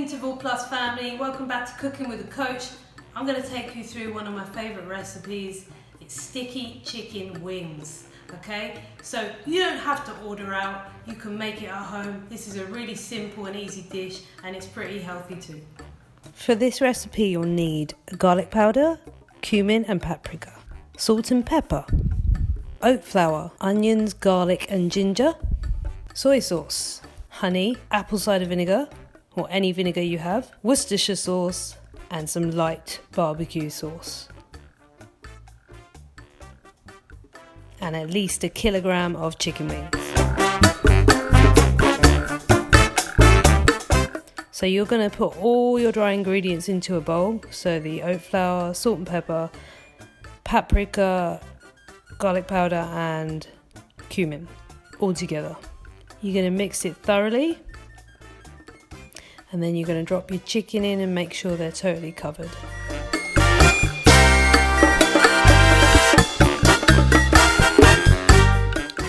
Interval Plus family, welcome back to Cooking with a Coach. I'm going to take you through one of my favourite recipes. It's sticky chicken wings, okay? So you don't have to order out, you can make it at home. This is a really simple and easy dish and it's pretty healthy too. For this recipe you'll need garlic powder, cumin and paprika, salt and pepper, oat flour, onions, garlic and ginger, soy sauce, honey, apple cider vinegar or any vinegar you have, Worcestershire sauce and some light barbecue sauce. And at least 1 kilogram of chicken wings. So you're going to put all your dry ingredients into a bowl. So the oat flour, salt and pepper, paprika, garlic powder and cumin all together. You're going to mix it thoroughly. And then you're going to drop your chicken in and make sure they're totally covered.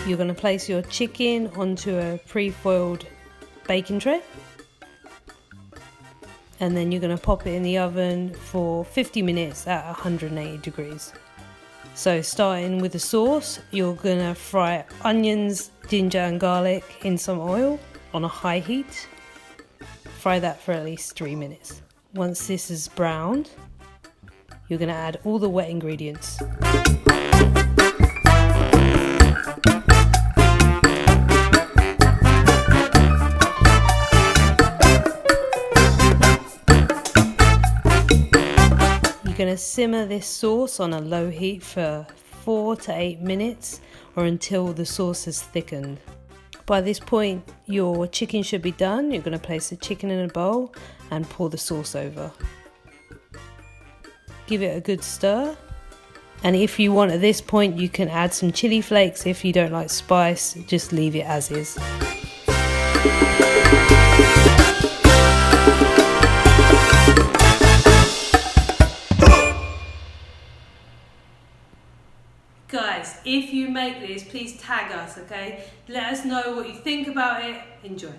You're going to place your chicken onto a pre-foiled baking tray. And then you're going to pop it in the oven for 50 minutes at 180 degrees. So starting with the sauce, you're going to fry onions, ginger and garlic in some oil on a high heat. Fry that for at least 3 minutes. Once this is browned, you're going to add all the wet ingredients. You're going to simmer this sauce on a low heat for 4 to 8 minutes or until the sauce has thickened. By this point, your chicken should be done. You're going to place the chicken in a bowl and pour the sauce over. Give it a good stir. And if you want at this point, you can add some chili flakes. If you don't like spice, just leave it as is. Guys, if you make this, please tag us, okay? Let us know what you think about it. Enjoy.